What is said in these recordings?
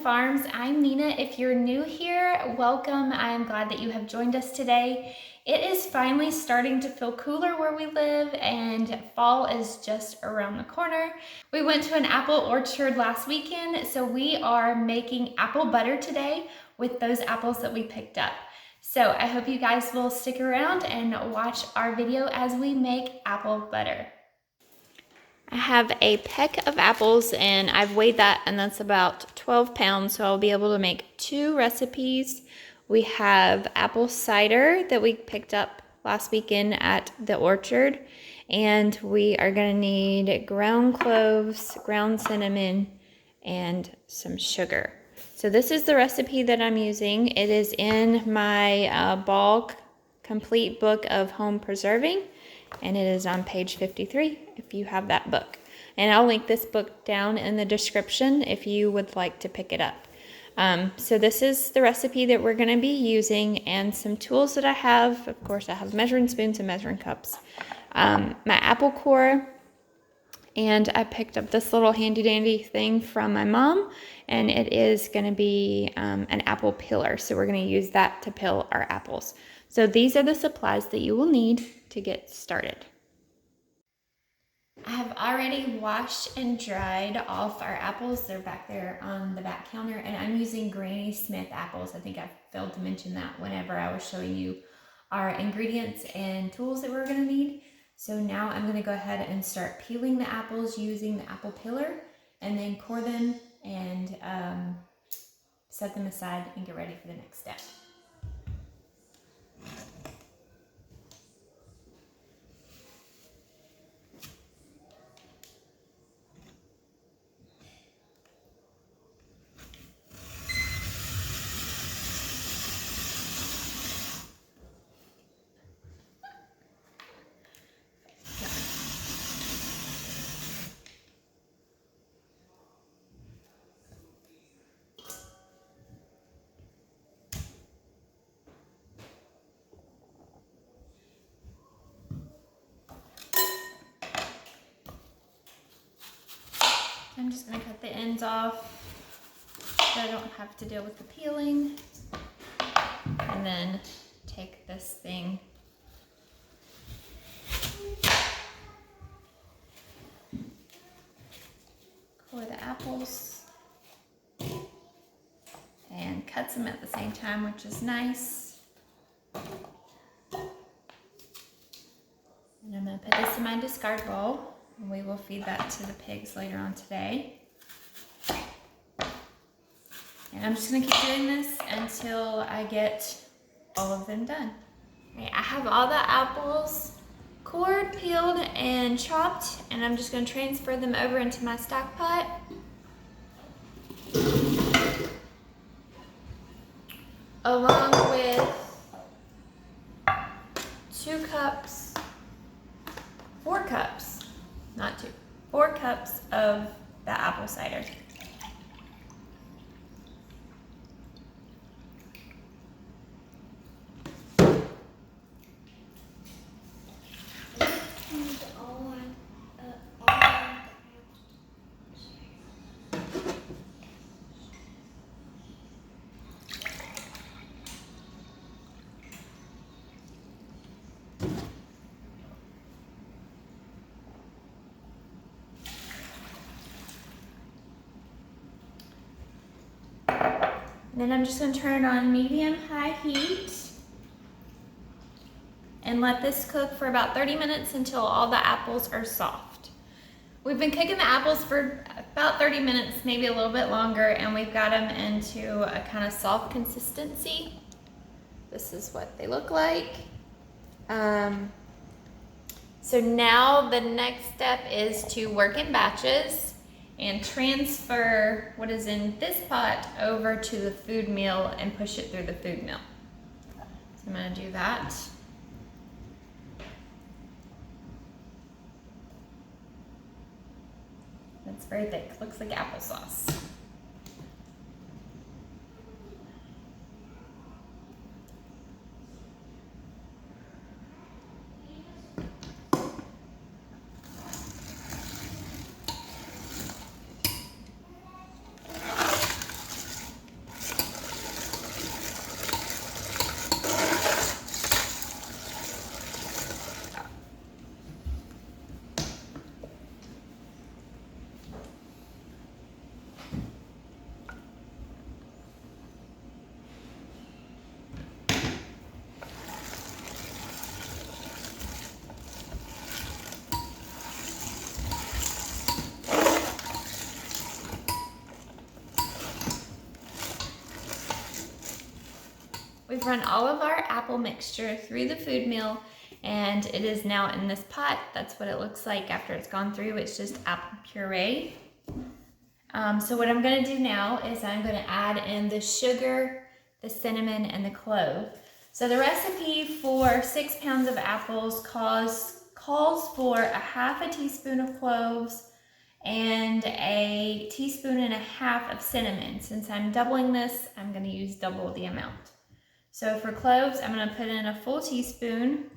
Farms. I'm Nina. If you're new here, welcome. I am glad that you have joined us today. It is finally starting to feel cooler where we live, and fall is just around the corner. We went to an apple orchard last weekend, so we are making apple butter today with those apples that we picked up. So I hope you guys will stick around and watch our video as we make apple butter. I have a peck of apples and I've weighed that, and that's about 12 pounds, so I'll be able to make 2 recipes. We have apple cider that we picked up last weekend at the orchard, and we are going to need ground cloves, ground cinnamon, and some sugar. So this is the recipe that I'm using. It is in my Ball Complete Book of Home Preserving, and it is on page 53 if you have that book. And I'll link this book down in the description if you would like to pick it up. So this is the recipe that we're going to be using, and some tools that I have. Of course, I have measuring spoons and measuring cups, my apple core, and I picked up this little handy dandy thing from my mom, and it is going to be an apple peeler. So we're going to use that to peel our apples. So these are the supplies that you will need to get started. I have already washed and dried off our apples. They're back there on the back counter, and I'm using Granny Smith apples. I think I failed to mention that whenever I was showing you our ingredients and tools that we're going to need. So now I'm going to go ahead and start peeling the apples using the apple peeler, and then core them and set them aside and get ready for the next step. I'm just going to cut the ends off so I don't have to deal with the peeling. And then take this thing, core the apples, and cuts them at the same time, which is nice. And I'm going to put this in my discard bowl, and we will feed that to the pigs later on today. And I'm just going to keep doing this until I get all of them done. Okay, I have all the apples cored, peeled, and chopped, and I'm just going to transfer them over into my stock pot. Along with 4 cups, not 2, 4 cups of the apple cider. Then I'm just going to turn it on medium-high heat and let this cook for about 30 minutes until all the apples are soft. We've been cooking the apples for about 30 minutes, maybe a little bit longer, and we've got them into a kind of soft consistency. This is what they look like. So now the next step is to work in batches and transfer what is in this pot over to the food mill and push it through the food mill. So I'm going to do that. It's very thick, looks like applesauce. run all of our apple mixture through the food mill, and it is now in this pot. That's what it looks like after it's gone through. It's just apple puree. So what I'm gonna do now is I'm gonna add in the sugar, the cinnamon, and the clove. So the recipe for 6 pounds of apples calls for a half a teaspoon of cloves and a teaspoon and a half of cinnamon. Since I'm doubling this, I'm gonna use double the amount. So for cloves, I'm gonna put in a full teaspoon.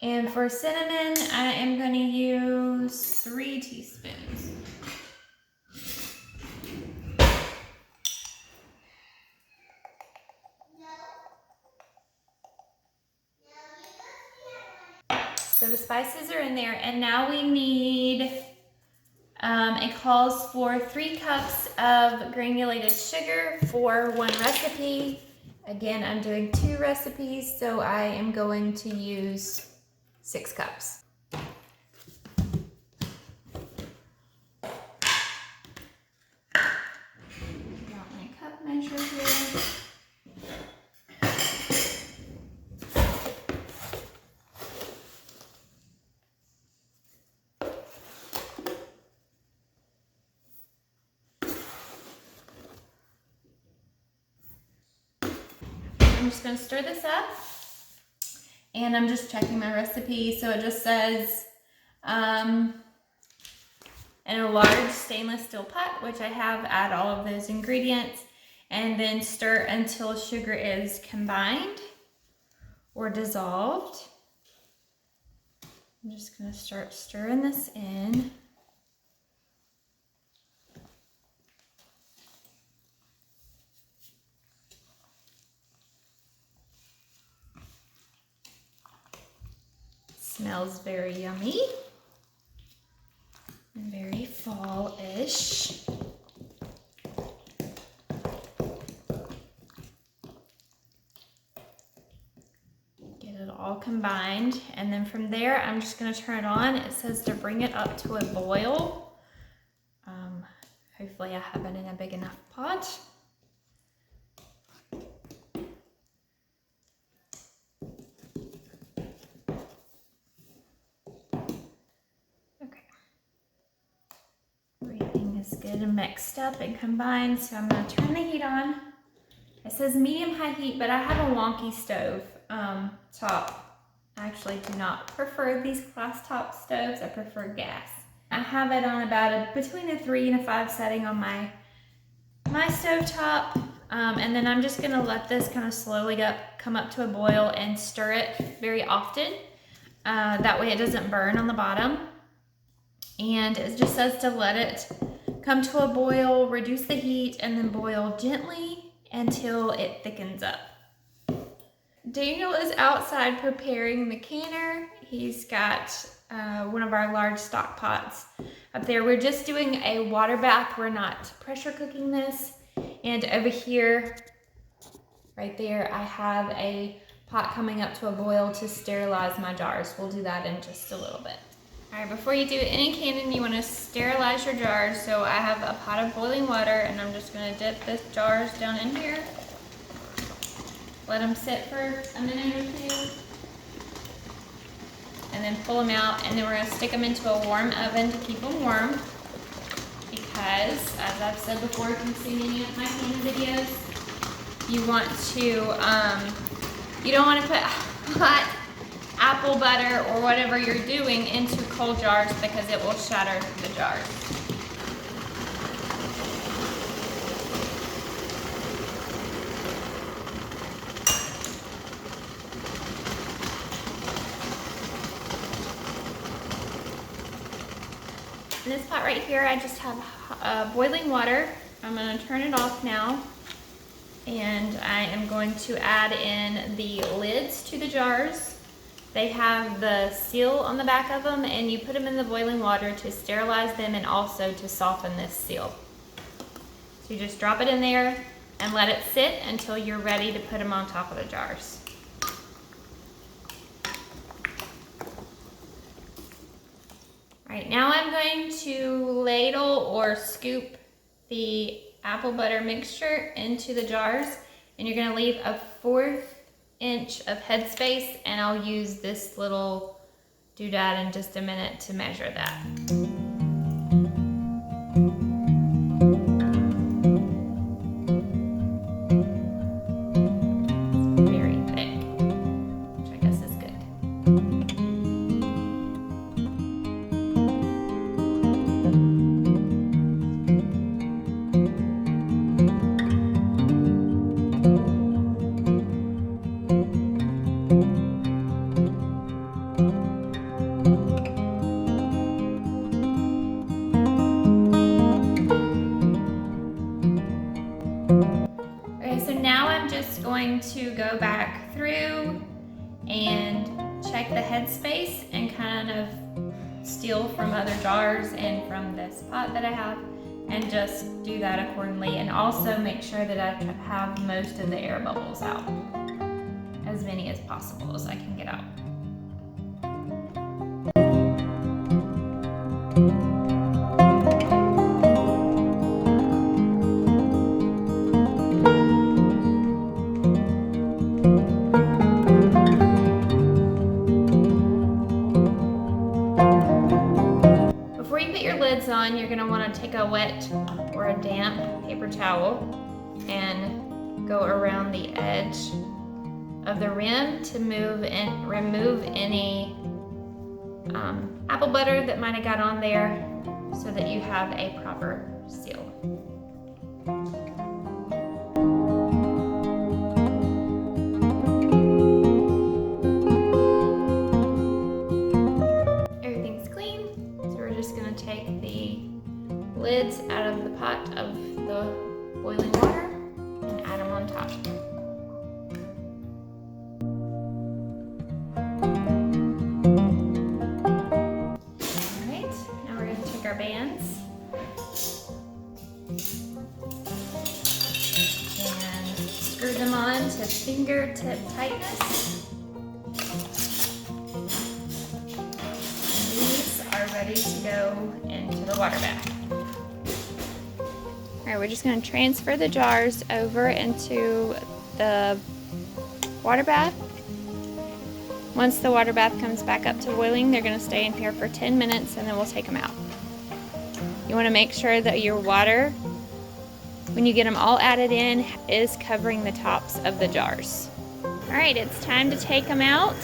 And for cinnamon, I am going to use 3 teaspoons. So the spices are in there, and now we need, it calls for 3 cups of granulated sugar for 1 recipe. Again, I'm doing 2 recipes, so I am going to use 6 cups. Got my cup measure here. I'm just going to stir this up. And I'm just checking my recipe. So it just says in a large stainless steel pot, which I have, add all of those ingredients and then stir until sugar is combined or dissolved. I'm just going to start stirring this in. Smells very yummy and very fall-ish. Get it all combined, and then from there I'm just going to turn it on. It says to bring it up to a boil. Hopefully I have it in a big enough pot. Good and mixed up and combined, so I'm going to turn the heat on. It says medium-high heat, but I have a wonky stove top. I actually do not prefer these glass top stoves. I prefer gas. I have it on about between a 3 and a 5 setting on my stove top, and then I'm just going to let this kind of slowly come up to a boil and stir it very often. That way it doesn't burn on the bottom. And it just says to let it come to a boil, reduce the heat, and then boil gently until it thickens up. Daniel is outside preparing the canner. He's got one of our large stock pots up there. We're just doing a water bath. We're not pressure cooking this. And over here, right there, I have a pot coming up to a boil to sterilize my jars. We'll do that in just a little bit. All right, before you do any canning, you want to sterilize your jars. So I have a pot of boiling water, and I'm just going to dip the jars down in here. Let them sit for a minute or 2. And then pull them out, and then we're going to stick them into a warm oven to keep them warm. Because, as I've said before, if you've seen any of my canning videos, you don't want to put hot apple butter or whatever you're doing into cold jars because it will shatter the jars. In this pot right here, I just have boiling water. I'm going to turn it off now, and I am going to add in the lids to the jars. They have the seal on the back of them, and you put them in the boiling water to sterilize them and also to soften this seal. So you just drop it in there and let it sit until you're ready to put them on top of the jars. All right, now I'm going to ladle or scoop the apple butter mixture into the jars, and you're gonna leave a 1/4 inch of headspace, and I'll use this little doodad in just a minute to measure that. Very thick, which I guess is good. Okay, so now I'm just going to go back through and check the headspace and kind of steal from other jars and from this pot that I have, and just do that accordingly, and also make sure that I have most of the air bubbles out, as many as possible as I can get out. Before you put your lids on, you're gonna wanna take a wet or a damp paper towel and go around the edge of the rim to remove any apple butter that might have got on there, so that you have a proper seal. Everything's clean, so we're just gonna take the lids out of the pot of the boiling water and add them on top. Alright, now we're gonna take our bands and screw them on to fingertip tightness. And these are ready to go into the water bath. Alright, we're just going to transfer the jars over into the water bath. Once the water bath comes back up to boiling, they're going to stay in here for 10 minutes, and then we'll take them out. You want to make sure that your water, when you get them all added in, is covering the tops of the jars. Alright, it's time to take them out.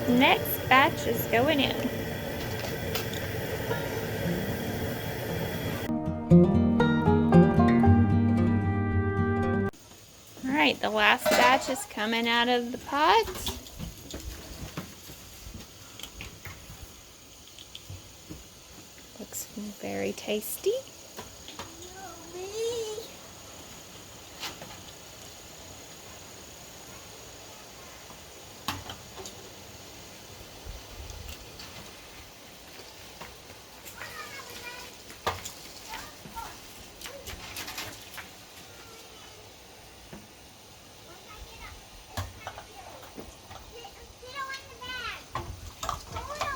Next batch is going in. All right, the last batch is coming out of the pot. Looks very tasty.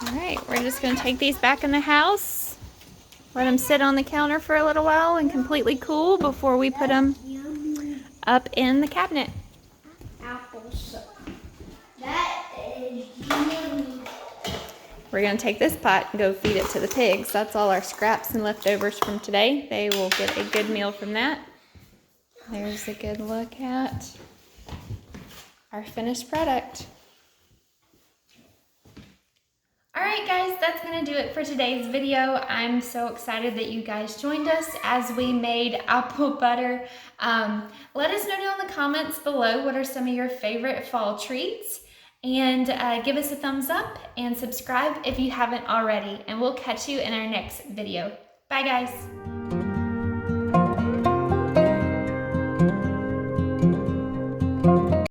Alright, we're just going to take these back in the house, let them sit on the counter for a little while and completely cool before we put them up in the cabinet. That is yummy. We're going to take this pot and go feed it to the pigs. That's all our scraps and leftovers from today. They will get a good meal from that. There's a good look at our finished product. Alright guys, that's going to do it for today's video. I'm so excited that you guys joined us as we made apple butter. Let us know down in the comments below what are some of your favorite fall treats. And give us a thumbs up and subscribe if you haven't already. And we'll catch you in our next video. Bye guys.